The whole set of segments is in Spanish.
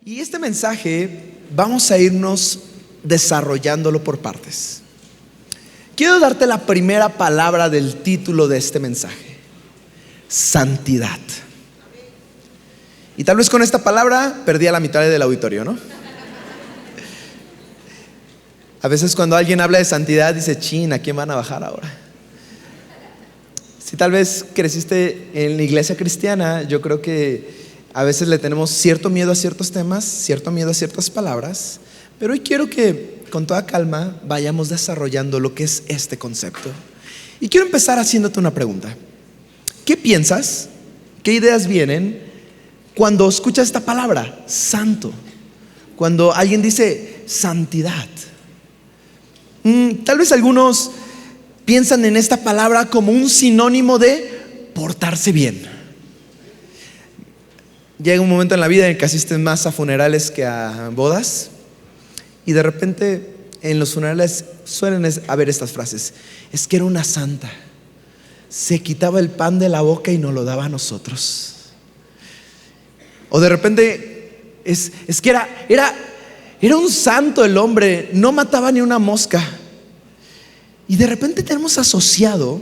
Y este mensaje vamos a irnos desarrollándolo por partes. Quiero darte la primera palabra del título de este mensaje: santidad. Y tal vez con esta palabra perdí a la mitad del auditorio, ¿no? A veces cuando alguien habla de santidad dice: chin, ¿a quién van a bajar ahora? Si tal vez creciste en la iglesia cristiana, yo creo que a veces le tenemos cierto miedo a ciertos temas, cierto miedo a ciertas palabras, pero hoy quiero que con toda calma vayamos desarrollando lo que es este concepto. Y quiero empezar haciéndote una pregunta. ¿Qué piensas? ¿Qué ideas vienen cuando escuchas esta palabra, santo? Cuando alguien dice santidad. Tal vez algunos piensan en esta palabra como un sinónimo de portarse bien. Llega un momento en la vida en el que asistes más a funerales que a bodas, y de repente en los funerales suelen haber estas frases: es que era una santa, se quitaba el pan de la boca y nos lo daba a nosotros. O de repente es que era un santo el hombre, no mataba ni una mosca. Y de repente tenemos asociado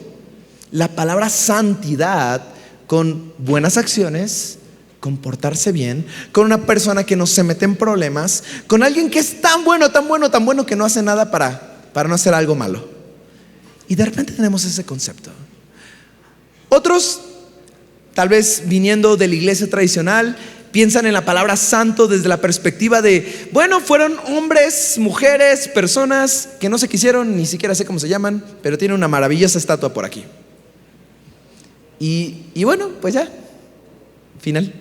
la palabra santidad con buenas acciones, con portarse bien, con una persona que no se mete en problemas, con alguien que es tan bueno, tan bueno, tan bueno que no hace nada para no hacer algo malo. Y de repente tenemos ese concepto. Otros, tal vez viniendo de la iglesia tradicional, piensan en la palabra santo desde la perspectiva de, bueno, fueron hombres, mujeres, personas que no se quisieron, ni siquiera sé cómo se llaman, pero tienen una maravillosa estatua por aquí. Y bueno, pues ya, final.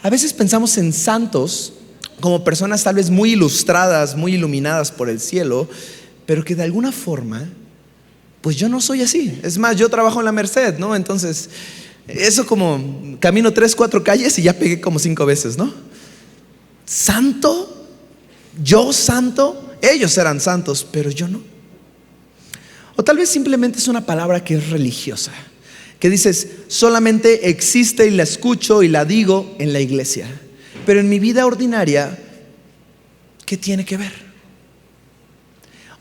A veces pensamos en santos como personas tal vez muy ilustradas, muy iluminadas por el cielo, pero que de alguna forma, pues yo no soy así. Es más, yo trabajo en la Merced, ¿no? Entonces, eso como camino 3, 4 calles y ya pegué como 5 veces, ¿no? ¿Santo? ¿Yo santo? Ellos eran santos, pero yo no. O tal vez simplemente es una palabra que es religiosa, que dices, solamente existe y la escucho y la digo en la iglesia, pero en mi vida ordinaria, ¿qué tiene que ver?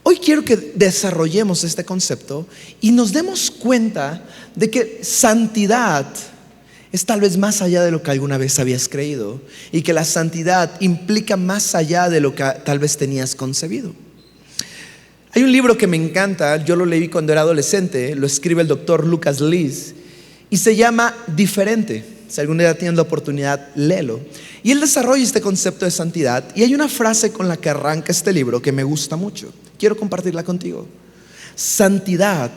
Hoy quiero que desarrollemos este concepto y nos demos cuenta de que santidad es tal vez más allá de lo que alguna vez habías creído, y que la santidad implica más allá de lo que tal vez tenías concebido. Hay un libro que me encanta, yo lo leí cuando era adolescente, lo escribe el doctor Lucas Lees y se llama Diferente. Si algún día tienes la oportunidad, léelo. Y él desarrolla este concepto de santidad, y hay una frase con la que arranca este libro que me gusta mucho. Quiero compartirla contigo. Santidad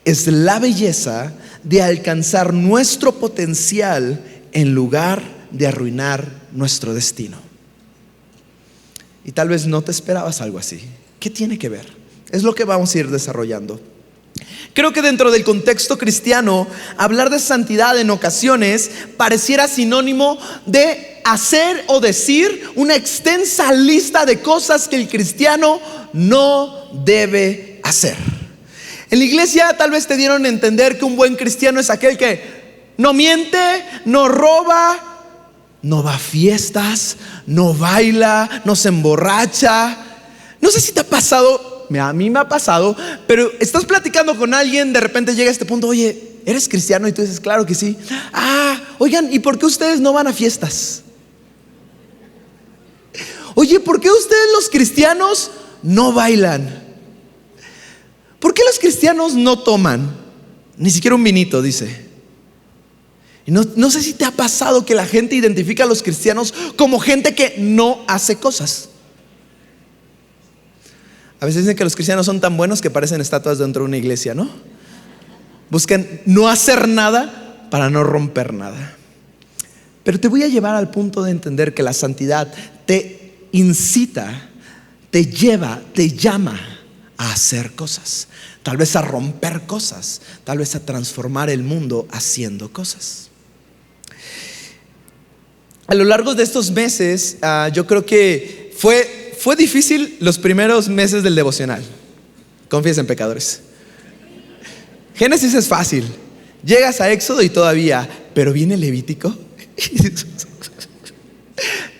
es la belleza de alcanzar nuestro potencial en lugar de arruinar nuestro destino. Y tal vez no te esperabas algo así. ¿Qué tiene que ver? Es lo que vamos a ir desarrollando. Creo que dentro del contexto cristiano, hablar de santidad en ocasiones pareciera sinónimo de hacer o decir una extensa lista de cosas que el cristiano no debe hacer. En la iglesia tal vez te dieron a entender que un buen cristiano es aquel que no miente, no roba, no va a fiestas, no baila, no se emborracha. No sé si te ha pasado. A mí me ha pasado, pero estás platicando con alguien, de repente llega a este punto: oye, ¿eres cristiano? Y tú dices: claro que sí. Oigan, ¿y por qué ustedes no van a fiestas? Oye, ¿por qué ustedes los cristianos no bailan? ¿Por qué los cristianos no toman? Ni siquiera un vinito, dice. Y no sé si te ha pasado que la gente identifica a los cristianos como gente que no hace cosas. A veces dicen que los cristianos son tan buenos que parecen estatuas dentro de una iglesia, ¿no? Buscan no hacer nada para no romper nada. Pero te voy a llevar al punto de entender que la santidad te incita, te lleva, te llama a hacer cosas. Tal vez a romper cosas, tal vez a transformar el mundo haciendo cosas. A lo largo de estos meses, yo creo que fue difícil los primeros meses del devocional. Confiesen, pecadores. Génesis es fácil. Llegas a Éxodo y todavía, pero viene Levítico.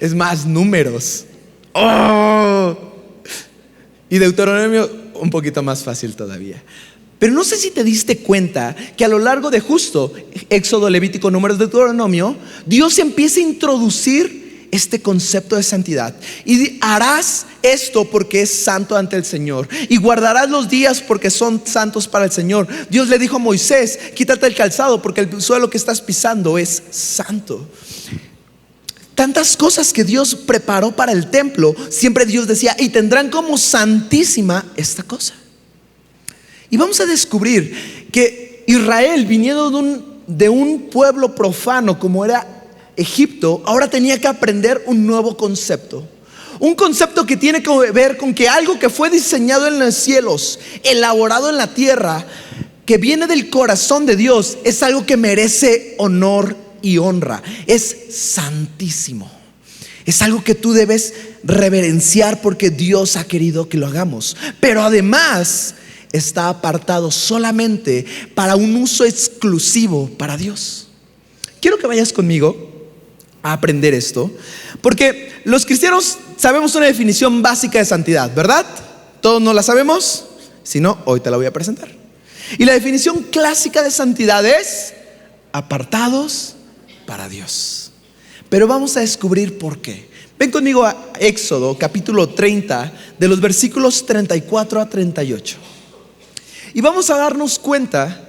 Es más, Números. ¡Oh! Y Deuteronomio un poquito más fácil todavía. Pero no sé si te diste cuenta que a lo largo de justo Éxodo, Levítico, Números, Deuteronomio, Dios empieza a introducir este concepto de santidad. Y harás esto porque es santo ante el Señor, y guardarás los días porque son santos para el Señor. Dios le dijo a Moisés: quítate el calzado porque el suelo que estás pisando es santo. Tantas cosas que Dios preparó para el templo. Siempre Dios decía: y tendrán como santísima esta cosa. Y vamos a descubrir que Israel, viniendo de un pueblo profano como era Egipto, ahora tenía que aprender un nuevo concepto. Un concepto que tiene que ver con que algo que fue diseñado en los cielos, elaborado en la tierra, que viene del corazón de Dios, es algo que merece honor y honra. Es santísimo. Es algo que tú debes reverenciar porque Dios ha querido que lo hagamos. Pero además está apartado solamente para un uso exclusivo para Dios. Quiero que vayas conmigo a aprender esto, porque los cristianos sabemos una definición básica de santidad, ¿verdad? ¿Todos no la sabemos? Si no, hoy te la voy a presentar. Y la definición clásica de santidad es: apartados para Dios. Pero vamos a descubrir por qué. Ven conmigo a Éxodo capítulo 30, de los versículos 34 a 38. Y vamos a darnos cuenta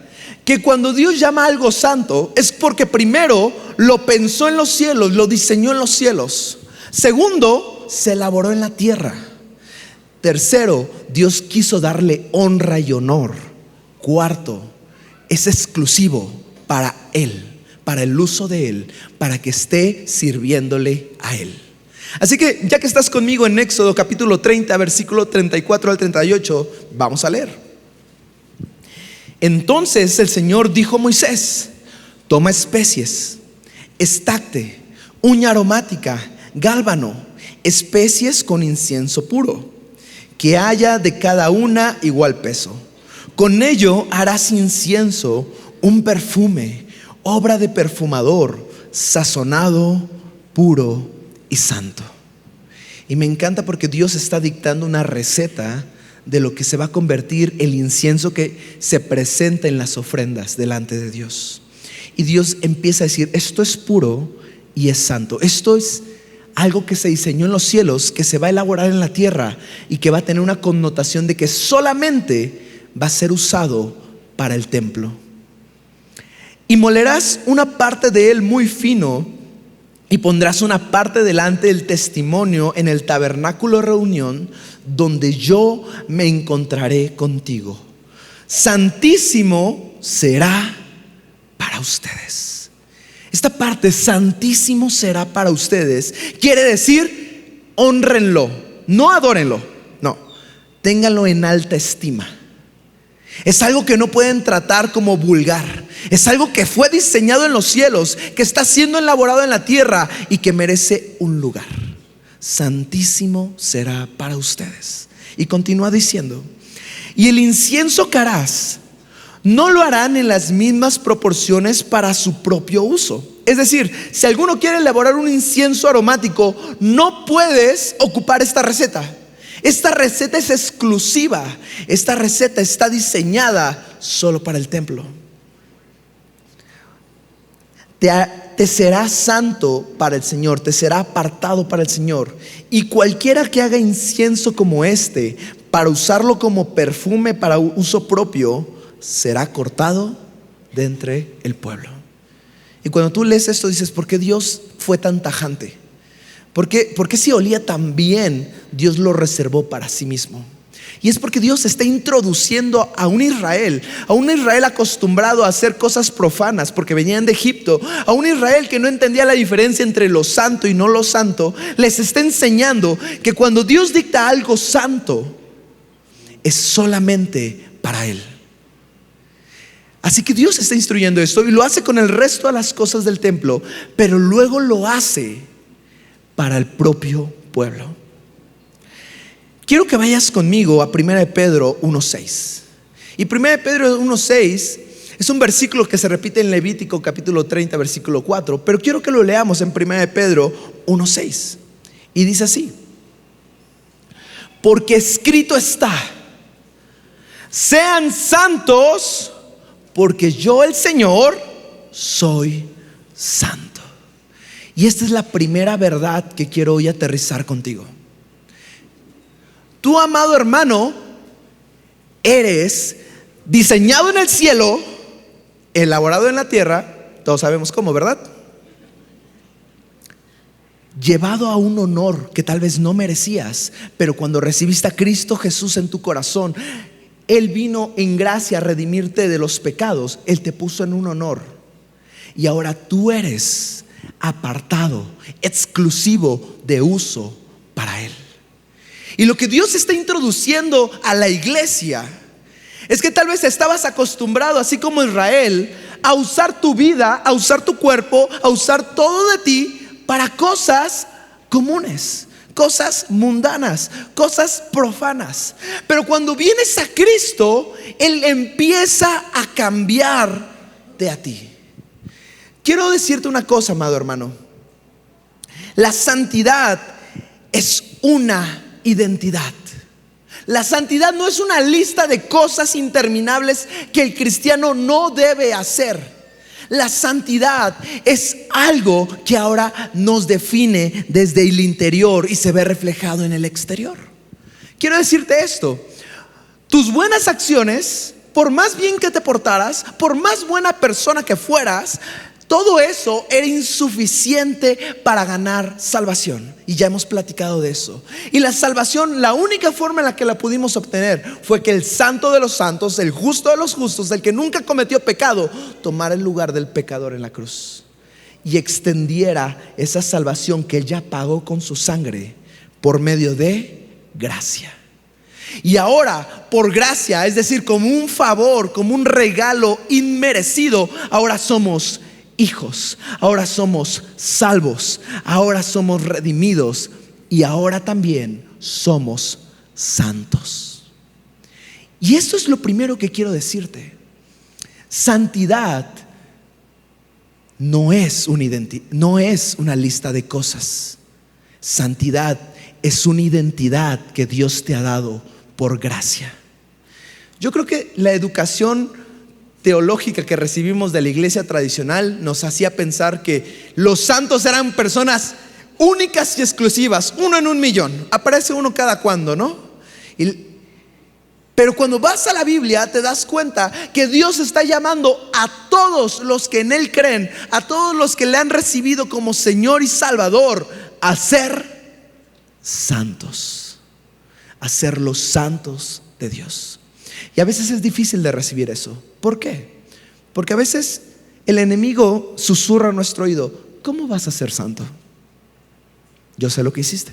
que cuando Dios llama algo santo, es porque primero lo pensó en los cielos, lo diseñó en los cielos. Segundo, se elaboró en la tierra. Tercero, Dios quiso darle honra y honor. Cuarto, es exclusivo para Él, para el uso de Él, para que esté sirviéndole a Él. Así que ya que estás conmigo en Éxodo capítulo 30, versículo 34 al 38, vamos a leer. Entonces el Señor dijo a Moisés: toma especies, estacte, uña aromática, gálbano, especies con incienso puro, que haya de cada una igual peso. Con ello harás incienso, un perfume, obra de perfumador, sazonado, puro y santo. Y me encanta porque Dios está dictando una receta de lo que se va a convertir el incienso que se presenta en las ofrendas delante de Dios. Y Dios empieza a decir: esto es puro y es santo. Esto es algo que se diseñó en los cielos, que se va a elaborar en la tierra y que va a tener una connotación de que solamente va a ser usado para el templo. Y molerás una parte de él muy fino, y pondrás una parte delante del testimonio en el tabernáculo de reunión, donde yo me encontraré contigo. Santísimo será para ustedes. Esta parte, santísimo será para ustedes, quiere decir: hónrenlo, no adórenlo, no, ténganlo en alta estima. Es algo que no pueden tratar como vulgar. Es algo que fue diseñado en los cielos, que está siendo elaborado en la tierra y que merece un lugar. Santísimo será para ustedes. Y continúa diciendo: y el incienso que harás, no lo harán en las mismas proporciones para su propio uso. Es decir, si alguno quiere elaborar un incienso aromático, no puedes ocupar esta receta. Esta receta es exclusiva. Esta receta está diseñada solo para el templo. Te será santo para el Señor, te será apartado para el Señor. Y cualquiera que haga incienso como este, para usarlo como perfume para uso propio, será cortado de entre el pueblo. Y cuando tú lees esto dices: ¿por qué Dios fue tan tajante? ¿Por qué si olía tan bien, Dios lo reservó para sí mismo? Y es porque Dios está introduciendo a un Israel acostumbrado a hacer cosas profanas porque venían de Egipto, a un Israel que no entendía la diferencia entre lo santo y no lo santo. Les está enseñando que cuando Dios dicta algo santo, es solamente para Él. Así que Dios está instruyendo esto y lo hace con el resto de las cosas del templo, pero luego lo hace para el propio pueblo. Quiero que vayas conmigo a 1 Pedro 1:6. Y 1 Pedro 1:6 es un versículo que se repite en Levítico capítulo 30 versículo 4, pero quiero que lo leamos en 1 Pedro 1:6. Y dice así: porque escrito está, sean santos, porque yo, el Señor, soy santo. Y esta es la primera verdad que quiero hoy aterrizar contigo. Tú, amado hermano, eres diseñado en el cielo, elaborado en la tierra. Todos sabemos cómo, ¿verdad? Llevado a un honor que tal vez no merecías, pero cuando recibiste a Cristo Jesús en tu corazón, Él vino en gracia a redimirte de los pecados. Él te puso en un honor. Y ahora tú eres apartado, exclusivo de uso para Él. Y lo que Dios está introduciendo a la iglesia es que tal vez estabas acostumbrado, así como Israel, a usar tu vida, a usar tu cuerpo, a usar todo de ti para cosas comunes, cosas mundanas, cosas profanas. Pero cuando vienes a Cristo, Él empieza a cambiarte a ti. Quiero decirte una cosa, amado hermano. La santidad es una identidad. La santidad no es una lista de cosas interminables que el cristiano no debe hacer. La santidad es algo que ahora nos define desde el interior y se ve reflejado en el exterior. Quiero decirte esto: tus buenas acciones, por más bien que te portaras, por más buena persona que fueras, todo eso era insuficiente para ganar salvación. Y ya hemos platicado de eso. Y la salvación, la única forma en la que la pudimos obtener fue que el santo de los santos, el justo de los justos, el que nunca cometió pecado, tomara el lugar del pecador en la cruz y extendiera esa salvación que Él ya pagó con su sangre por medio de gracia. Y ahora, por gracia, es decir, como un favor, como un regalo inmerecido, ahora somos hijos, ahora somos salvos, ahora somos redimidos y ahora también somos santos. Y esto es lo primero que quiero decirte. Santidad no es una lista de cosas. Santidad es una identidad que Dios te ha dado por gracia. Yo creo que la educación teológica que recibimos de la iglesia tradicional nos hacía pensar que los santos eran personas únicas y exclusivas, uno en un millón, aparece uno cada cuando, ¿no? Pero cuando vas a la Biblia te das cuenta que Dios está llamando a todos los que en Él creen, a todos los que le han recibido como Señor y Salvador, a ser santos, a ser los santos de Dios. Y a veces es difícil de recibir eso. ¿Por qué? Porque a veces el enemigo susurra a nuestro oído: ¿cómo vas a ser santo? Yo sé lo que hiciste.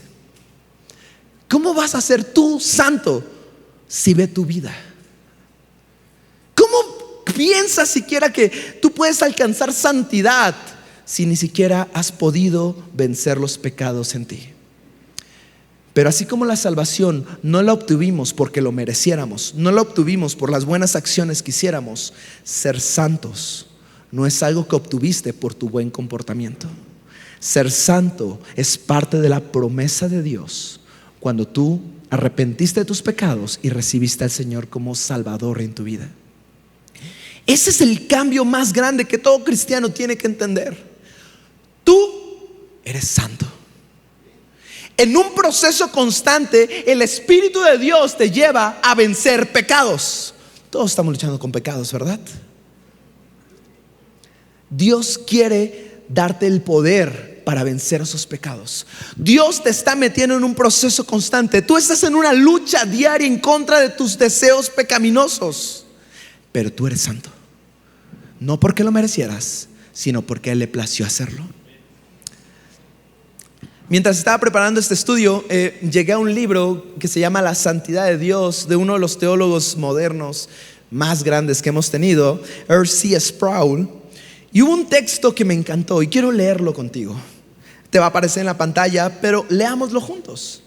¿Cómo vas a ser tú santo si ve tu vida? ¿Cómo piensas siquiera que tú puedes alcanzar santidad si ni siquiera has podido vencer los pecados en ti? Pero así como la salvación no la obtuvimos porque lo mereciéramos, no la obtuvimos por las buenas acciones que hiciéramos, ser santos no es algo que obtuviste por tu buen comportamiento. Ser santo es parte de la promesa de Dios cuando tú arrepentiste de tus pecados y recibiste al Señor como Salvador en tu vida. Ese es el cambio más grande que todo cristiano tiene que entender. Tú eres santo. En un proceso constante, el Espíritu de Dios te lleva a vencer pecados. Todos estamos luchando con pecados, ¿verdad? Dios quiere darte el poder para vencer esos pecados. Dios te está metiendo en un proceso constante. Tú estás en una lucha diaria en contra de tus deseos pecaminosos. Pero tú eres santo. No porque lo merecieras, sino porque a Él le plació hacerlo. Mientras estaba preparando este estudio, llegué a un libro que se llama La Santidad de Dios, de uno de los teólogos modernos más grandes que hemos tenido, R.C. Sproul. Y hubo un texto que me encantó y quiero leerlo contigo. Te va a aparecer en la pantalla, pero leámoslo juntos.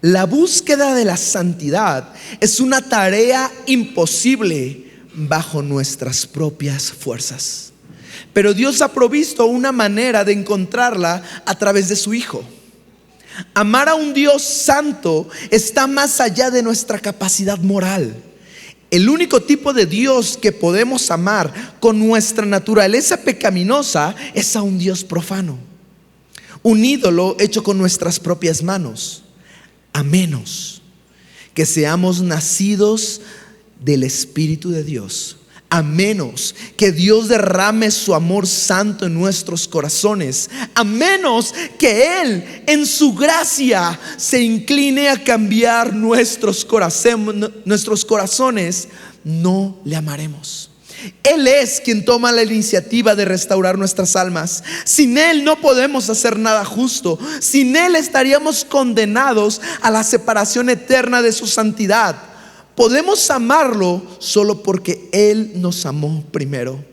La búsqueda de la santidad es una tarea imposible bajo nuestras propias fuerzas. Pero Dios ha provisto una manera de encontrarla a través de su Hijo. Amar a un Dios santo está más allá de nuestra capacidad moral. El único tipo de Dios que podemos amar con nuestra naturaleza pecaminosa es a un Dios profano, un ídolo hecho con nuestras propias manos, a menos que seamos nacidos del Espíritu de Dios, a menos que Dios derrame su amor santo en nuestros corazones, a menos que Él en su gracia se incline a cambiar nuestros corazones, no le amaremos. Él es quien toma la iniciativa de restaurar nuestras almas. Sin Él no podemos hacer nada justo. Sin Él estaríamos condenados a la separación eterna de su santidad. Podemos amarlo solo porque Él nos amó primero.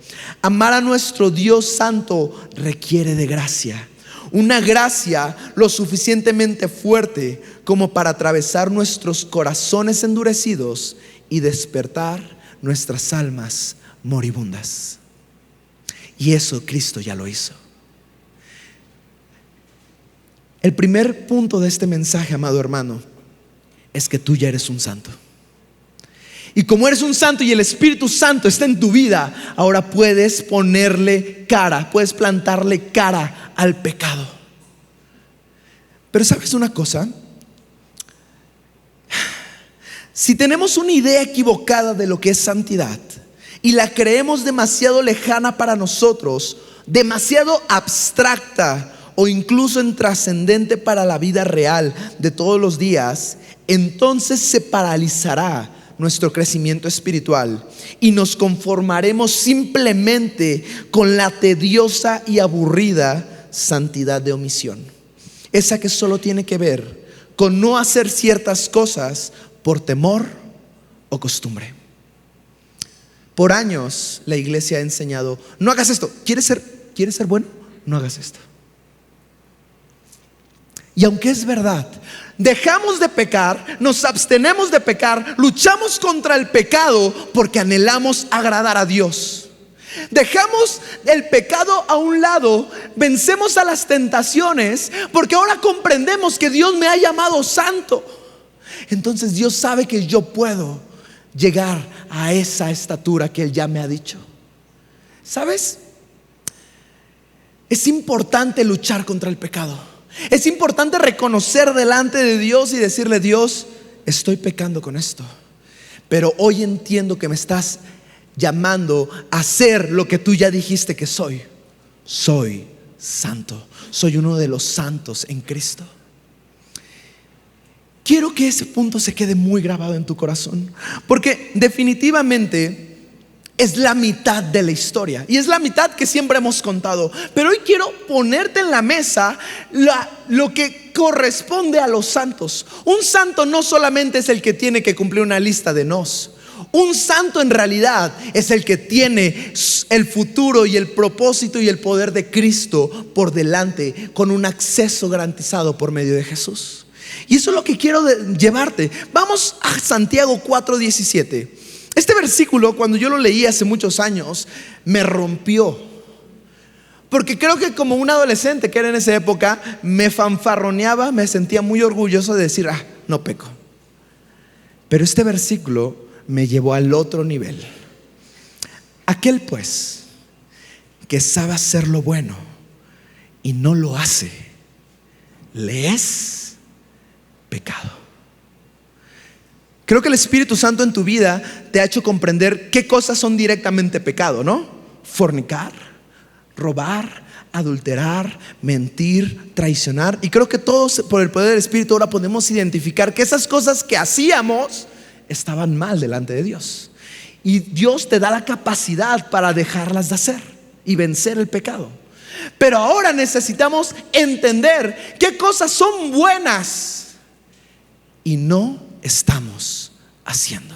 Amar a nuestro Dios santo requiere de gracia. Una gracia lo suficientemente fuerte como para atravesar nuestros corazones endurecidos y despertar nuestras almas moribundas. Y eso Cristo ya lo hizo. El primer punto de este mensaje, amado hermano, es que tú ya eres un santo. Y como eres un santo y el Espíritu Santo está en tu vida, ahora puedes ponerle cara, puedes plantarle cara al pecado. Pero ¿sabes una cosa? Si tenemos una idea equivocada de lo que es santidad y la creemos demasiado lejana para nosotros, demasiado abstracta o incluso intrascendente para la vida real de todos los días, entonces se paralizará nuestro crecimiento espiritual y nos conformaremos simplemente con la tediosa y aburrida santidad de omisión, esa que solo tiene que ver con no hacer ciertas cosas por temor o costumbre. Por años la iglesia ha enseñado: no hagas esto. ¿Quieres ser bueno? No hagas esto. Y aunque es verdad, dejamos de pecar, nos abstenemos de pecar, luchamos contra el pecado porque anhelamos agradar a Dios. Dejamos el pecado a un lado, vencemos a las tentaciones porque ahora comprendemos que Dios me ha llamado santo. Entonces Dios sabe que yo puedo llegar a esa estatura que Él ya me ha dicho. ¿Sabes? Es importante luchar contra el pecado. Es importante reconocer delante de Dios y decirle: Dios, estoy pecando con esto, pero hoy entiendo que me estás llamando a ser lo que tú ya dijiste que soy. Soy santo, soy uno de los santos en Cristo. Quiero que ese punto se quede muy grabado en tu corazón, porque definitivamente es la mitad de la historia y es la mitad que siempre hemos contado. Pero hoy quiero ponerte en la mesa lo que corresponde a los santos. Un santo no solamente es el que tiene que cumplir una lista de nos. Un santo en realidad es el que tiene el futuro y el propósito y el poder de Cristo por delante, con un acceso garantizado por medio de Jesús. Y eso es lo que quiero llevarte. Vamos a Santiago 4:17. Este versículo, cuando yo lo leí hace muchos años, me rompió. Porque creo que como un adolescente que era en esa época, me fanfarroneaba, me sentía muy orgulloso de decir: no peco. Pero este versículo me llevó al otro nivel. Aquel pues que sabe hacer lo bueno y no lo hace, le es pecado. Creo que el Espíritu Santo en tu vida te ha hecho comprender qué cosas son directamente pecado, ¿no? Fornicar, robar, adulterar, mentir, traicionar. Y creo que todos, por el poder del Espíritu, ahora podemos identificar que esas cosas que hacíamos estaban mal delante de Dios. Y Dios te da la capacidad para dejarlas de hacer y vencer el pecado. Pero ahora necesitamos entender qué cosas son buenas y no estamos haciendo.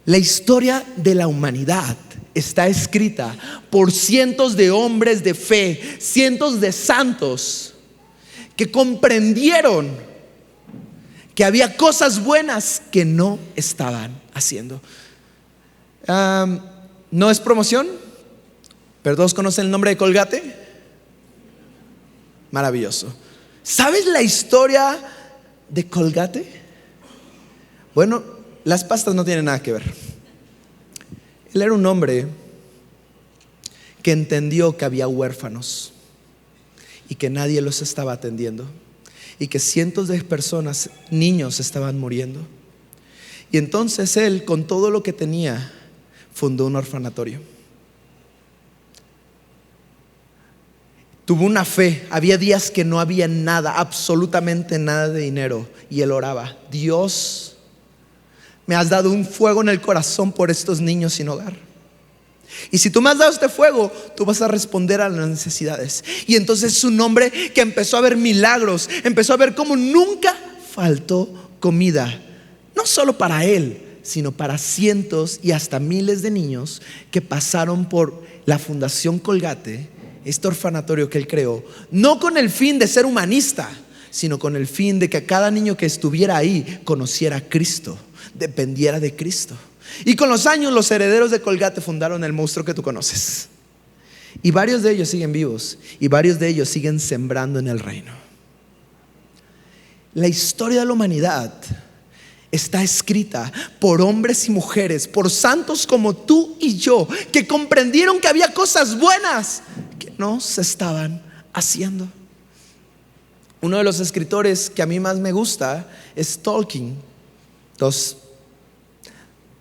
La historia de la humanidad está escrita por cientos de hombres de fe, cientos de santos que comprendieron que había cosas buenas que no estaban haciendo. No es promoción, pero todos conocen el nombre de Colgate. Maravilloso. ¿Sabes la historia de Colgate? Bueno, las pastas no tienen nada que ver. Él era un hombre que entendió que había huérfanos y que nadie los estaba atendiendo y que cientos de personas, niños, estaban muriendo. Y entonces él, con todo lo que tenía, fundó un orfanatorio. Tuvo una fe. Había días que no había nada, absolutamente nada de dinero, y él oraba: Dios, me has dado un fuego en el corazón por estos niños sin hogar. Y si tú me has dado este fuego, tú vas a responder a las necesidades. Y entonces es un hombre que empezó a ver milagros, empezó a ver cómo nunca faltó comida, no solo para él, sino para cientos y hasta miles de niños que pasaron por la Fundación Colgate, este orfanatorio que él creó, no con el fin de ser humanista, sino con el fin de que cada niño que estuviera ahí conociera a Cristo, dependiera de Cristo. Y con los años los herederos de Colgate fundaron el monstruo que tú conoces. Y varios de ellos siguen vivos y varios de ellos siguen sembrando en el reino. La historia de la humanidad está escrita por hombres y mujeres, por santos como tú y yo, que comprendieron que había cosas buenas que no se estaban haciendo. Uno de los escritores que a mí más me gusta es Tolkien.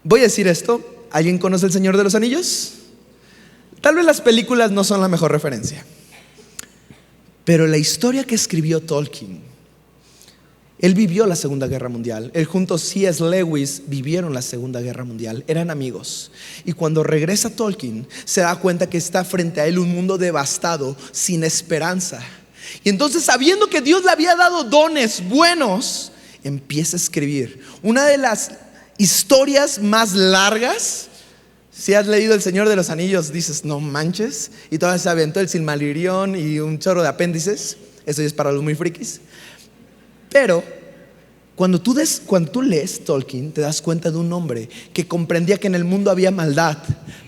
Voy a decir esto: ¿alguien conoce El Señor de los Anillos? Tal vez las películas no son la mejor referencia, pero la historia que escribió Tolkien, él vivió la Segunda Guerra Mundial. Él junto a C.S. Lewis vivieron la Segunda Guerra Mundial. Eran amigos. Y cuando regresa Tolkien, se da cuenta que está frente a él un mundo devastado, sin esperanza. Y entonces, sabiendo que Dios le había dado dones buenos, empieza a escribir una de las historias más largas. Si has leído El Señor de los Anillos, dices: no manches. Y todavía se aventó el Silmarillion y un chorro de apéndices. Eso ya es para los muy frikis. Pero cuando tú lees Tolkien, te das cuenta de un hombre que comprendía que en el mundo había maldad,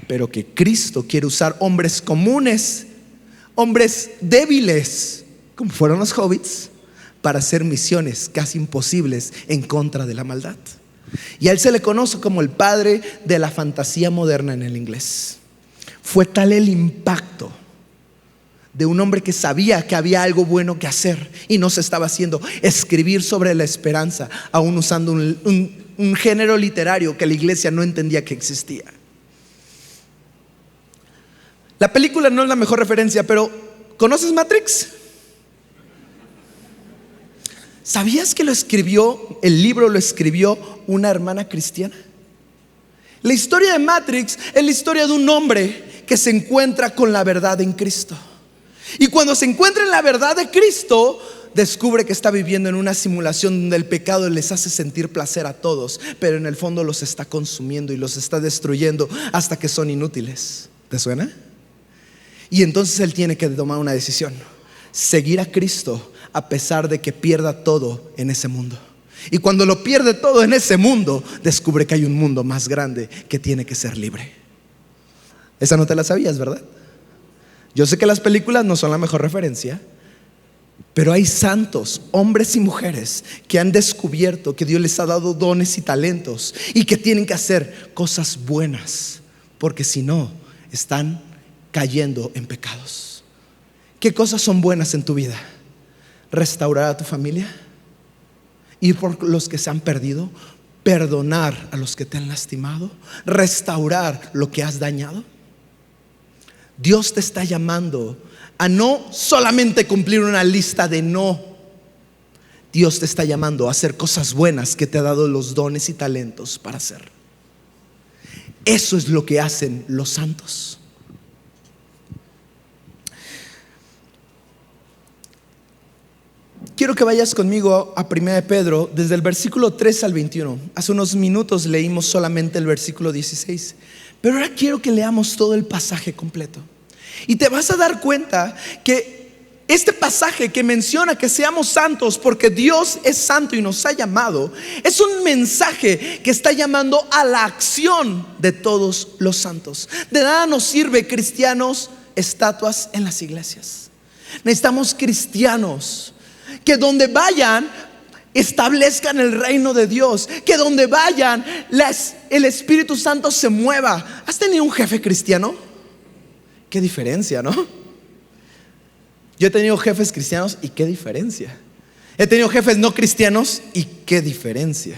pero que Cristo quiere usar hombres comunes, hombres débiles, como fueron los hobbits, para hacer misiones casi imposibles en contra de la maldad. Y a él se le conoce como el padre de la fantasía moderna en el inglés. Fue tal el impacto de un hombre que sabía que había algo bueno que hacer y no se estaba haciendo, escribir sobre la esperanza, aún usando un género literario que la iglesia no entendía que existía. La película no es la mejor referencia, pero ¿conoces Matrix? ¿Sabías que el libro lo escribió una hermana cristiana? La historia de Matrix es la historia de un hombre que se encuentra con la verdad en Cristo. Y cuando se encuentra en la verdad de Cristo, descubre que está viviendo en una simulación donde el pecado les hace sentir placer a todos, pero en el fondo los está consumiendo y los está destruyendo hasta que son inútiles. ¿Te suena? Y entonces él tiene que tomar una decisión: seguir a Cristo a pesar de que pierda todo en ese mundo. Y cuando lo pierde todo en ese mundo, descubre que hay un mundo más grande que tiene que ser libre. Esa no te la sabías, ¿verdad? Yo sé que las películas no son la mejor referencia, pero hay santos, hombres y mujeres, que han descubierto que Dios les ha dado dones y talentos y que tienen que hacer cosas buenas, porque si no, están cayendo en pecados. ¿Qué cosas son buenas en tu vida? Restaurar a tu familia, ir por los que se han perdido, perdonar a los que te han lastimado, restaurar lo que has dañado. Dios te está llamando a no solamente cumplir una lista de no. Dios te está llamando a hacer cosas buenas que te ha dado los dones y talentos para hacer. Eso es lo que hacen los santos. Quiero que vayas conmigo a 1 de Pedro, desde el versículo 3 al 21. Hace unos minutos leímos solamente el versículo 16, pero ahora quiero que leamos todo el pasaje completo. Y te vas a dar cuenta que Este pasaje que menciona que seamos santos porque Dios es santo y nos ha llamado, es un mensaje que está llamando a la acción de todos los santos. De nada nos sirve, cristianos, estatuas en las iglesias. Necesitamos cristianos que donde vayan establezcan el reino de Dios, que donde vayan el Espíritu Santo se mueva. ¿Has tenido un jefe cristiano? Qué diferencia, ¿no? Yo he tenido jefes cristianos y qué diferencia. He tenido jefes no cristianos y qué diferencia.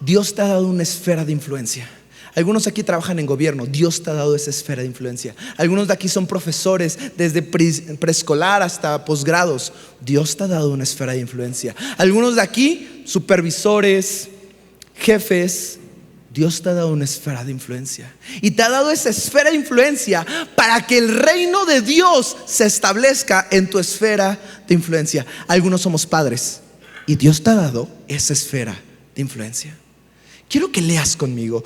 Dios te ha dado una esfera de influencia. Algunos aquí trabajan en gobierno. Dios te ha dado esa esfera de influencia. Algunos de aquí son profesores desde preescolar hasta posgrados. Dios te ha dado una esfera de influencia. Algunos de aquí, supervisores, jefes. Dios te ha dado una esfera de influencia. Y te ha dado esa esfera de influencia para que el reino de Dios se establezca en tu esfera de influencia. Algunos somos padres y Dios te ha dado esa esfera de influencia. Quiero que leas conmigo.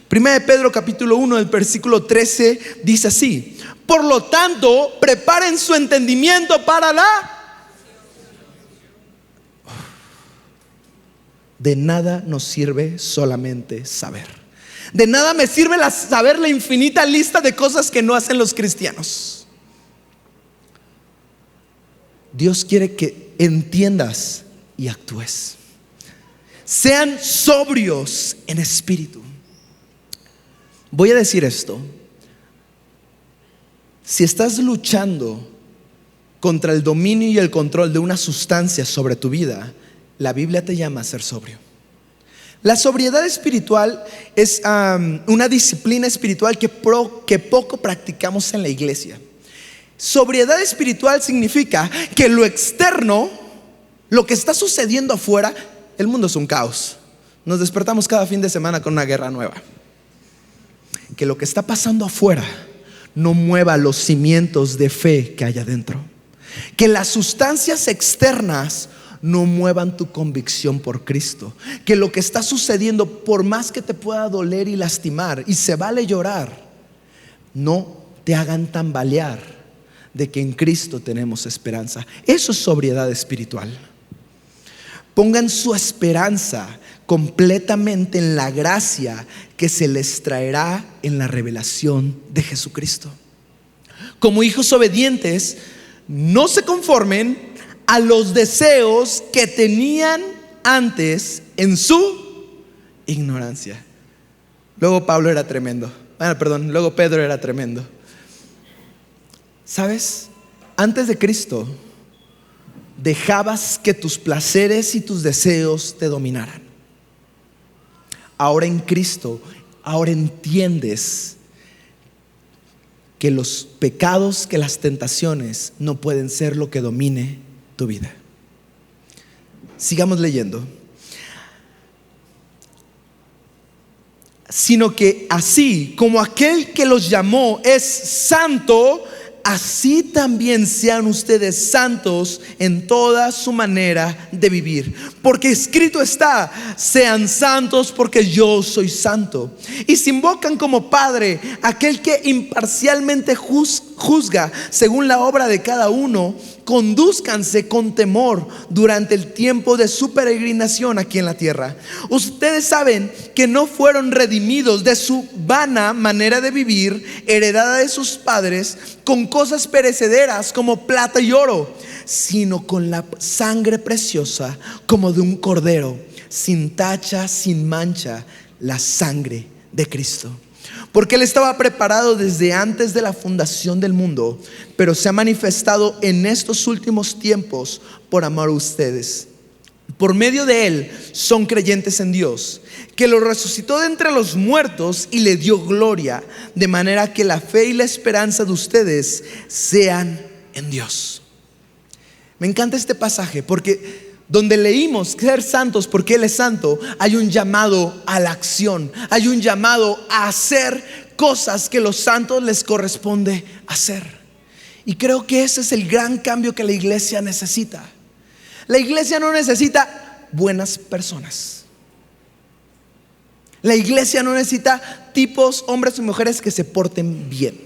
1 Pedro capítulo 1, el versículo 13 dice así: por lo tanto, preparen su entendimiento para De nada nos sirve solamente saber. De nada me sirve saber la infinita lista de cosas que no hacen los cristianos. Dios quiere que entiendas y actúes. Sean sobrios en espíritu. Voy a decir esto: si estás luchando contra el dominio y el control de una sustancia sobre tu vida, la Biblia te llama a ser sobrio. La sobriedad espiritual es una disciplina espiritual que poco practicamos en la iglesia. Sobriedad espiritual significa que lo externo, lo que está sucediendo afuera, el mundo es un caos. Nos despertamos cada fin de semana con una guerra nueva. Que lo que está pasando afuera no mueva los cimientos de fe que hay adentro. Que las sustancias externas no muevan tu convicción por Cristo. Que lo que está sucediendo, por más que te pueda doler y lastimar, y se vale llorar, no te hagan tambalear de que en Cristo tenemos esperanza. Eso es sobriedad espiritual. Pongan su esperanza completamente en la gracia que se les traerá en la revelación de Jesucristo. Como hijos obedientes, no se conformen a los deseos que tenían antes en su ignorancia. Luego Pedro era tremendo. ¿Sabes? Antes de Cristo, dejabas que tus placeres y tus deseos te dominaran. Ahora en Cristo, ahora entiendes que los pecados, que las tentaciones no pueden ser lo que domine tu vida. Sigamos leyendo. Sino que así como aquel que los llamó es santo, así también sean ustedes santos en toda su manera de vivir. Porque escrito está: sean santos porque yo soy santo. Y si invocan como Padre aquel que imparcialmente juzga según la obra de cada uno, condúzcanse con temor durante el tiempo de su peregrinación aquí en la tierra. Ustedes saben que no fueron redimidos de su vana manera de vivir, heredada de sus padres, con cosas perecederas como plata y oro, sino con la sangre preciosa como de un cordero, sin tacha, sin mancha, la sangre de Cristo. Porque Él estaba preparado desde antes de la fundación del mundo, pero se ha manifestado en estos últimos tiempos por amor a ustedes. Por medio de Él son creyentes en Dios, que lo resucitó de entre los muertos y le dio gloria, de manera que la fe y la esperanza de ustedes sean en Dios. Me encanta este pasaje porque donde leímos ser santos porque Él es santo, hay un llamado a la acción, hay un llamado a hacer cosas que los santos les corresponde hacer. Y creo que ese es el gran cambio que la iglesia necesita. La iglesia no necesita buenas personas. La iglesia no necesita tipos, hombres y mujeres que se porten bien.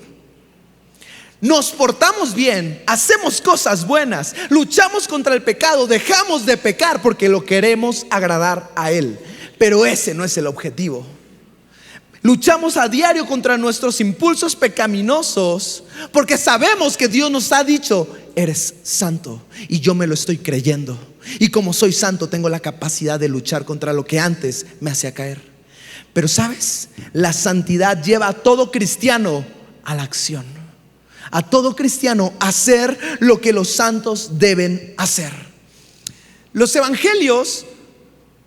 nos portamos bien, hacemos cosas buenas, luchamos contra el pecado, dejamos de pecar porque lo queremos agradar a Él. Pero ese no es el objetivo. Luchamos a diario contra nuestros impulsos pecaminosos porque sabemos que Dios nos ha dicho: eres santo, y yo me lo estoy creyendo. Y como soy santo, tengo la capacidad de luchar contra lo que antes me hacía caer. Pero ¿sabes? La santidad lleva a todo cristiano a la acción, a todo cristiano a hacer lo que los santos deben hacer. Los evangelios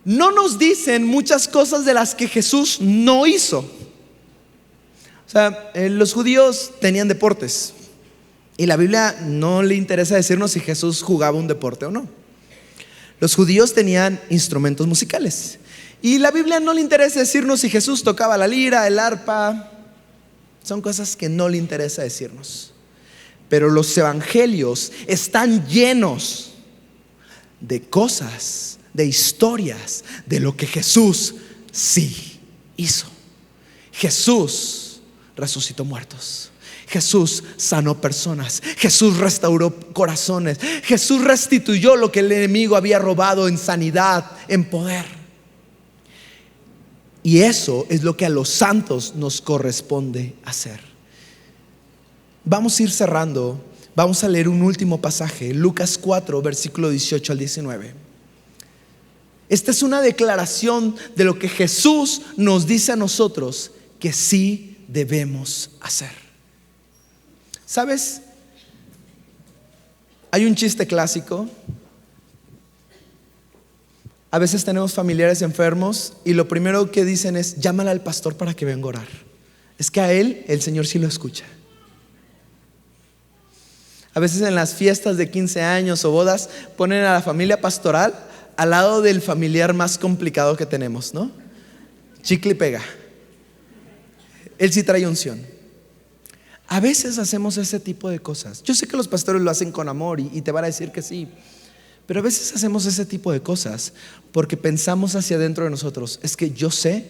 no nos dicen muchas cosas de las que Jesús no hizo. O sea, los judíos tenían deportes y la Biblia no le interesa decirnos si Jesús jugaba un deporte o no. Los judíos tenían instrumentos musicales y la Biblia no le interesa decirnos si Jesús tocaba la lira, el arpa. Son cosas que no le interesa decirnos. Pero los evangelios están llenos de cosas, de historias, de lo que Jesús sí hizo. Jesús resucitó muertos. Jesús sanó personas. Jesús restauró corazones. Jesús restituyó lo que el enemigo había robado en sanidad, en poder. Y eso es lo que a los santos nos corresponde hacer. Vamos a ir cerrando. Vamos a leer un último pasaje, Lucas 4, versículo 18 al 19. Esta es una declaración de lo que Jesús nos dice a nosotros que sí debemos hacer. ¿Sabes? Hay un chiste clásico. A veces tenemos familiares enfermos y lo primero que dicen es: llámale al pastor para que venga a orar. Es que a él el Señor sí lo escucha. A veces en las fiestas de 15 años o bodas ponen a la familia pastoral al lado del familiar más complicado que tenemos, ¿no? Chicle y pega. Él sí trae unción. A veces hacemos ese tipo de cosas. Yo sé que los pastores lo hacen con amor y te van a decir que sí. Pero a veces hacemos ese tipo de cosas porque pensamos hacia adentro de nosotros: es que yo sé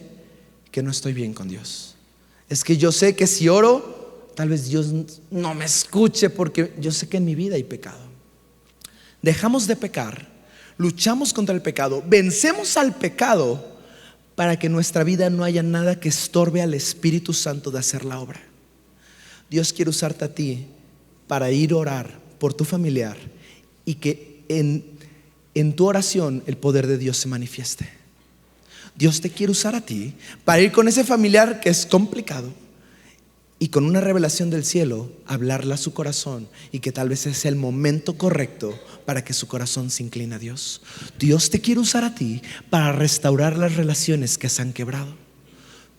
que no estoy bien con Dios. Es que yo sé que si oro, tal vez Dios no me escuche porque yo sé que en mi vida hay pecado. Dejamos de pecar, luchamos contra el pecado, vencemos al pecado para que en nuestra vida no haya nada que estorbe al Espíritu Santo de hacer la obra. Dios quiere usarte a ti para ir a orar por tu familiar y que en tu oración el poder de Dios se manifieste. Dios te quiere usar a ti para ir con ese familiar que es complicado y con una revelación del cielo hablarle a su corazón, y que tal vez es el momento correcto para que su corazón se incline a Dios. Dios te quiere usar a ti para restaurar las relaciones que se han quebrado.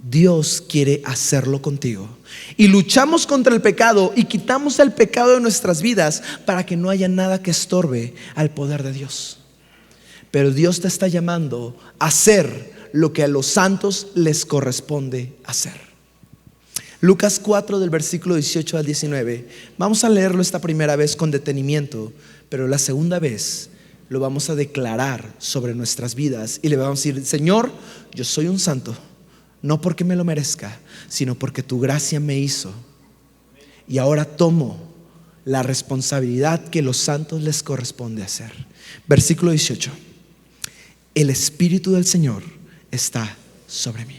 Dios quiere hacerlo contigo. Y luchamos contra el pecado y quitamos el pecado de nuestras vidas para que no haya nada que estorbe al poder de Dios. Pero Dios te está llamando a hacer lo que a los santos les corresponde hacer. Lucas 4 del versículo 18 al 19. Vamos a leerlo esta primera vez con detenimiento, pero la segunda vez lo vamos a declarar sobre nuestras vidas y le vamos a decir: Señor, yo soy un santo, no porque me lo merezca, sino porque tu gracia me hizo. Y ahora tomo la responsabilidad que a los santos les corresponde hacer. Versículo 18. El Espíritu del Señor está sobre mí.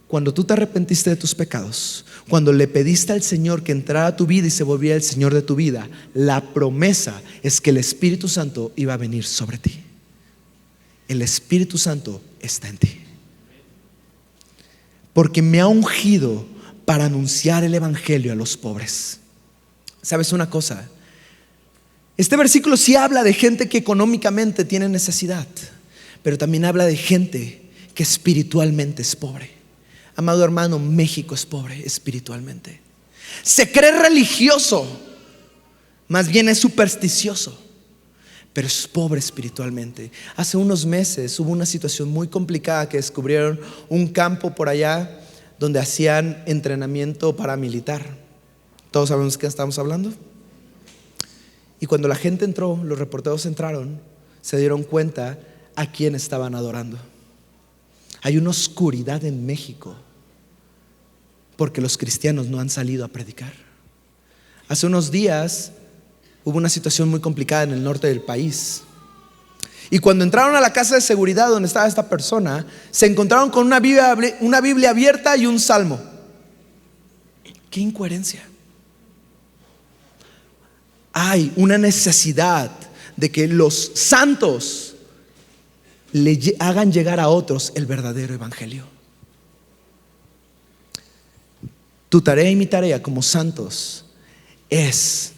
Cuando tú te arrepentiste de tus pecados, cuando le pediste al Señor que entrara a tu vida y se volviera el Señor de tu vida, la promesa es que el Espíritu Santo iba a venir sobre ti. El Espíritu Santo está en ti, porque me ha ungido para anunciar el evangelio a los pobres. ¿Sabes una cosa? Este versículo sí habla de gente que económicamente tiene necesidad, pero también habla de gente que espiritualmente es pobre. Amado hermano, México es pobre espiritualmente. Se cree religioso, más bien es supersticioso, pero es pobre espiritualmente. Hace unos meses hubo una situación muy complicada que descubrieron un campo por allá donde hacían entrenamiento paramilitar. ¿Todos sabemos de qué estamos hablando? Y cuando la gente entró, los reporteros entraron, se dieron cuenta a quién estaban adorando. Hay una oscuridad en México porque los cristianos no han salido a predicar. Hace unos días hubo una situación muy complicada en el norte del país. Y cuando entraron a la casa de seguridad donde estaba esta persona, se encontraron con una Biblia abierta y un salmo. ¡Qué incoherencia! Hay una necesidad de que los santos le hagan llegar a otros el verdadero evangelio. Tu tarea y mi tarea como santos es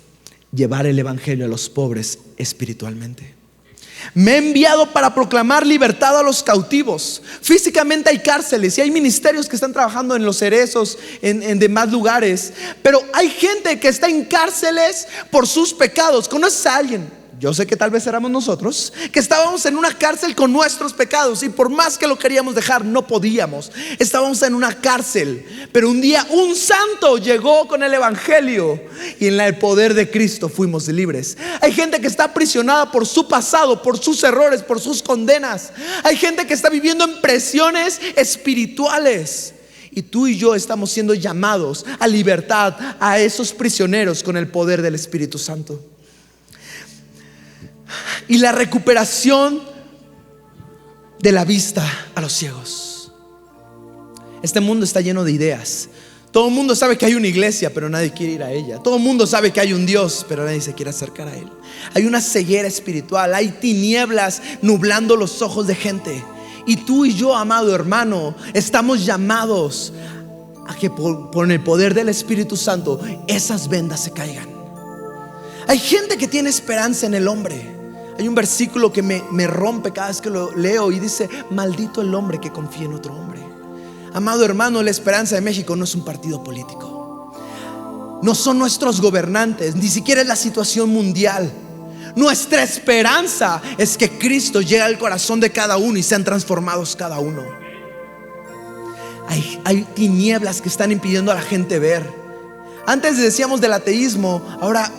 llevar el evangelio a los pobres espiritualmente. Me he enviado para proclamar libertad a los cautivos. Físicamente hay cárceles y hay ministerios que están trabajando en Los Cerezos, en demás lugares. Pero hay gente que está en cárceles por sus pecados. ¿Conoces a alguien? Yo sé que tal vez éramos nosotros, que estábamos en una cárcel con nuestros pecados, y por más que lo queríamos dejar, no podíamos. Estábamos en una cárcel, pero un día un santo llegó con el evangelio, y en el poder de Cristo fuimos libres. Hay gente que está aprisionada por su pasado, por sus errores, por sus condenas. Hay gente que está viviendo en presiones espirituales, y tú y yo estamos siendo llamados a libertad a esos prisioneros con el poder del Espíritu Santo. Y la recuperación de la vista a los ciegos. Este mundo está lleno de ideas. Todo el mundo sabe que hay una iglesia, pero nadie quiere ir a ella. Todo el mundo sabe que hay un Dios, pero nadie se quiere acercar a Él. Hay una ceguera espiritual, hay tinieblas nublando los ojos de gente. Y tú y yo, amado hermano, estamos llamados a que por el poder del Espíritu Santo esas vendas se caigan. Hay gente que tiene esperanza en el hombre. Hay un versículo que me rompe cada vez que lo leo, y dice: maldito el hombre que confía en otro hombre. Amado hermano, la esperanza de México no es un partido político, no son nuestros gobernantes, ni siquiera es la situación mundial. Nuestra esperanza es que Cristo llegue al corazón de cada uno y sean transformados cada uno. Hay tinieblas que están impidiendo a la gente ver. Antes decíamos del ateísmo, ahora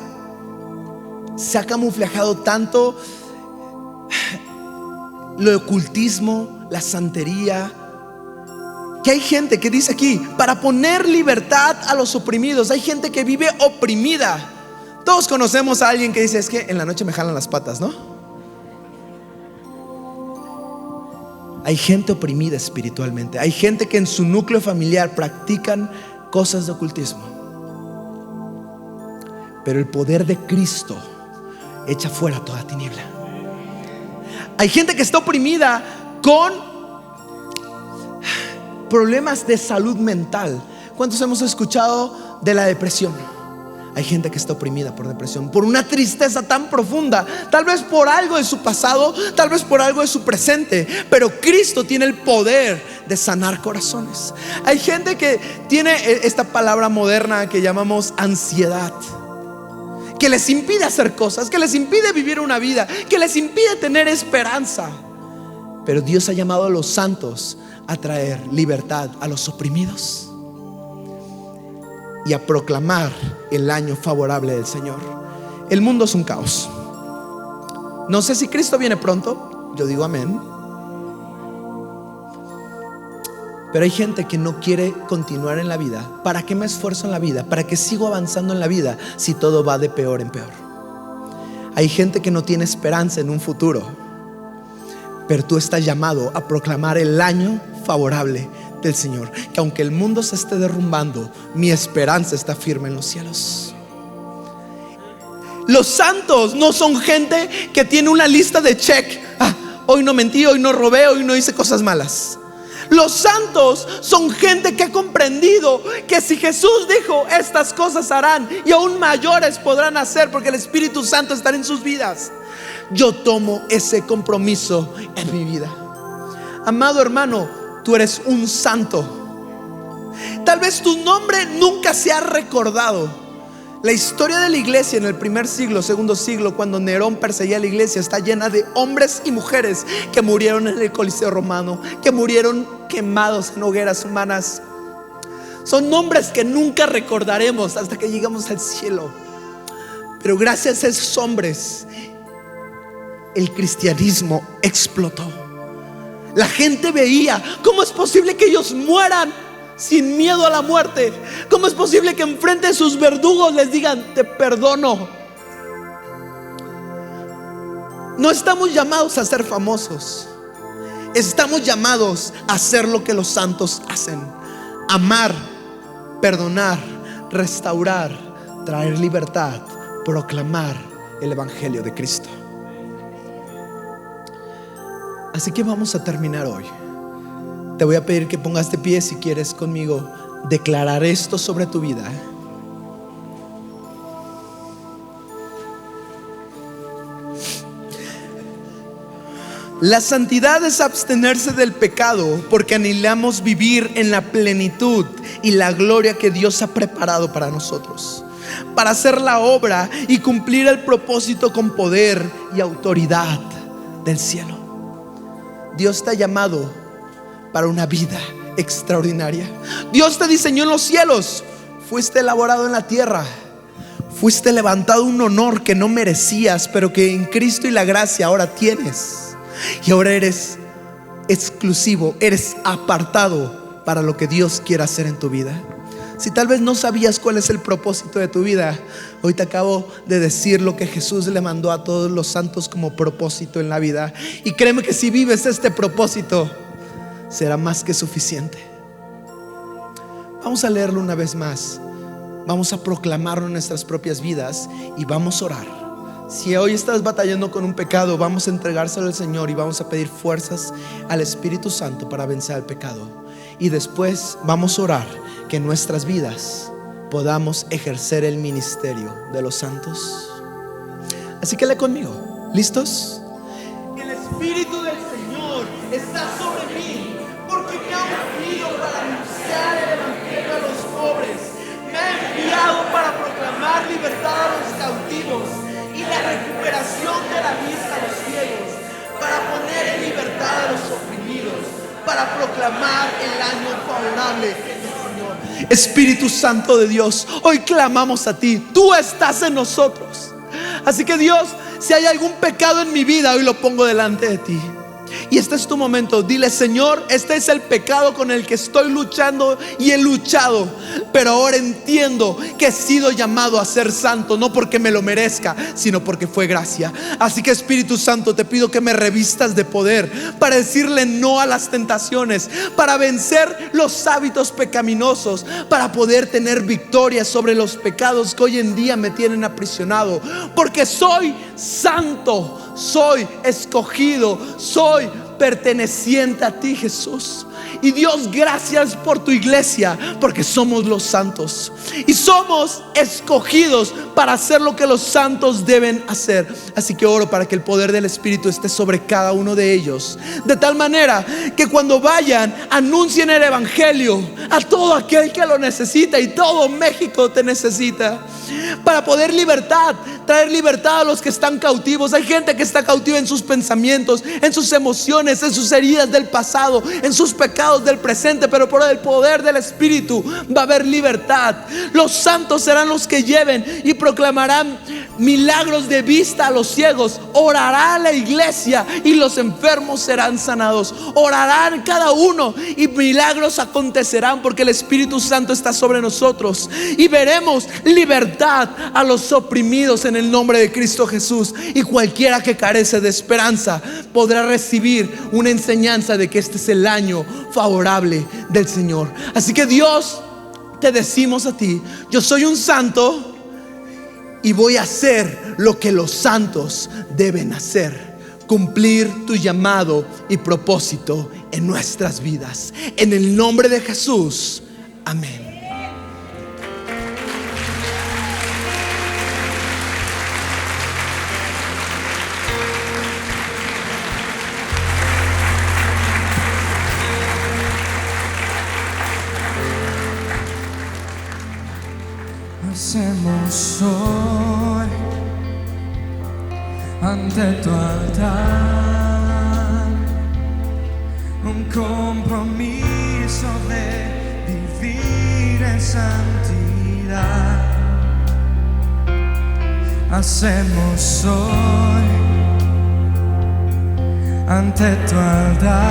se ha camuflajado tanto lo ocultismo, la santería, que hay gente que dice aquí: para poner libertad a los oprimidos. Hay gente que vive oprimida. Todos conocemos a alguien que dice: es que en la noche me jalan las patas, ¿no? Hay gente oprimida espiritualmente. Hay gente que en su núcleo familiar practican cosas de ocultismo. Pero el poder de Cristo echa fuera toda tiniebla. Hay gente que está oprimida con problemas de salud mental. ¿Cuántos hemos escuchado de la depresión? Hay gente que está oprimida por depresión, por una tristeza tan profunda, tal vez por algo de su pasado, tal vez por algo de su presente, pero Cristo tiene el poder de sanar corazones. Hay gente que tiene esta palabra moderna que llamamos ansiedad, que les impide hacer cosas, que les impide vivir una vida, que les impide tener esperanza. Pero Dios ha llamado a los santos a traer libertad a los oprimidos y a proclamar el año favorable del Señor. El mundo es un caos. No sé si Cristo viene pronto, yo digo amén. Pero hay gente que no quiere continuar en la vida. ¿Para qué me esfuerzo en la vida? ¿Para qué sigo avanzando en la vida si todo va de peor en peor? Hay gente que no tiene esperanza en un futuro, pero tú estás llamado a proclamar el año favorable del Señor. Que aunque el mundo se esté derrumbando, mi esperanza está firme en los cielos. Los santos no son gente que tiene una lista de check. Hoy no mentí, hoy no robé, hoy no hice cosas malas. Los santos son gente que ha comprendido que si Jesús dijo: estas cosas harán y aún mayores podrán hacer, porque el Espíritu Santo estará en sus vidas. Yo tomo ese compromiso en mi vida. Amado hermano, tú eres un santo. Tal vez tu nombre nunca se ha recordado. La historia de la iglesia en el primer siglo, segundo siglo, cuando Nerón perseguía a la iglesia, está llena de hombres y mujeres que murieron en el Coliseo romano, que murieron quemados en hogueras humanas. Son nombres que nunca recordaremos hasta que llegamos al cielo. Pero gracias a esos hombres, el cristianismo explotó. La gente veía: ¿cómo es posible que ellos mueran sin miedo a la muerte? ¿Cómo es posible que enfrente de sus verdugos les digan: te perdono? No estamos llamados a ser famosos. Estamos llamados a hacer lo que los santos hacen: amar, perdonar, restaurar, traer libertad, proclamar el evangelio de Cristo. Así que vamos a terminar hoy. Te voy a pedir que pongas de pie si quieres conmigo declarar esto sobre tu vida. La santidad es abstenerse del pecado porque anhelamos vivir en la plenitud y la gloria que Dios ha preparado para nosotros, para hacer la obra y cumplir el propósito con poder y autoridad del cielo. Dios te ha llamado para una vida extraordinaria. Dios te diseñó en los cielos. Fuiste elaborado en la tierra. Fuiste levantado un honor que no merecías, pero que en Cristo y la gracia ahora tienes. Y ahora eres exclusivo, eres apartado para lo que Dios quiere hacer en tu vida. Si tal vez no sabías cuál es el propósito de tu vida, hoy te acabo de decir lo que Jesús le mandó a todos los santos como propósito en la vida. Y créeme que si vives este propósito, será más que suficiente. Vamos a leerlo una vez más. Vamos a proclamarlo en nuestras propias vidas y vamos a orar. Si hoy estás batallando con un pecado, vamos a entregárselo al Señor y vamos a pedir fuerzas al Espíritu Santo para vencer al pecado. Y después vamos a orar que en nuestras vidas podamos ejercer el ministerio de los santos. Así que lee conmigo. ¿Listos? El Espíritu del Señor está sobre mí, porque me ha ungido para anunciar el evangelio a los pobres. Me ha enviado para proclamar libertad a los cautivos y la recuperación de la vista a los ciegos, para poner en libertad a los oprimidos, para proclamar el año favorable del Señor. Espíritu Santo de Dios, hoy clamamos a ti. Tú estás en nosotros. Así que Dios, si hay algún pecado en mi vida, hoy lo pongo delante de ti. Y este es tu momento. Dile: Señor, este es el pecado con el que estoy luchando y he luchado, pero ahora entiendo que he sido llamado a ser santo, no porque me lo merezca, sino porque fue gracia. Así que Espíritu Santo, te pido que me revistas de poder para decirle no a las tentaciones, para vencer los hábitos pecaminosos, para poder tener victoria sobre los pecados que hoy en día me tienen aprisionado. Porque soy santo, soy escogido, soy perteneciente a ti, Jesús. Y Dios, gracias por tu iglesia, porque somos los santos y somos escogidos para hacer lo que los santos deben hacer. Así que oro para que el poder del Espíritu esté sobre cada uno de ellos, de tal manera que cuando vayan, anuncien el evangelio a todo aquel que lo necesita. Y todo México te necesita, para poder traer libertad a los que están cautivos. Hay gente que está cautiva en sus pensamientos, en sus emociones, en sus heridas del pasado, en sus pecados del presente, pero por el poder del Espíritu va a haber libertad. Los santos serán los que lleven y proclamarán milagros de vista a los ciegos. Orará la iglesia y los enfermos serán sanados. Orarán cada uno y milagros acontecerán, porque el Espíritu Santo está sobre nosotros. Y veremos libertad a los oprimidos en el nombre de Cristo Jesús. Y cualquiera que carece de esperanza podrá recibir una enseñanza de que este es el año favorable del Señor. Así que Dios, te decimos a ti: yo soy un santo y voy a hacer lo que los santos deben hacer: cumplir tu llamado y propósito en nuestras vidas. En el nombre de Jesús, amén. Hacemos hoy ante tu altar un compromiso de vivir en santidad. Hacemos hoy ante tu altar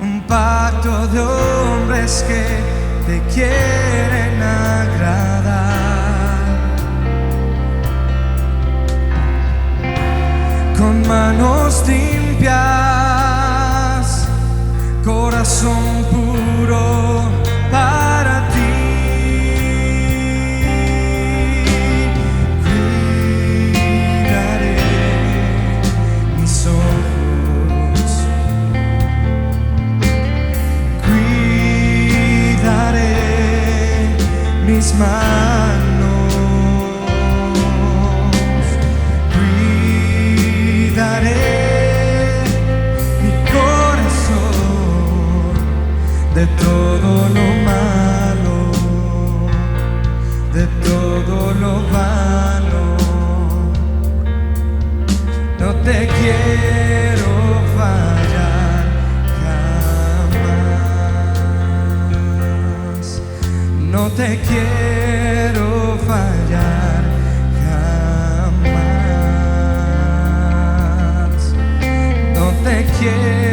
un pacto de hombres que te quieren agradar. Con manos limpias, corazón puro para ti. Cuidaré mis ojos, cuidaré mis manos, cuidaré mi corazón de todo lo malo, de todo lo vano. No te quiero fallar jamás. No te quiero fallar jamás. No te quiero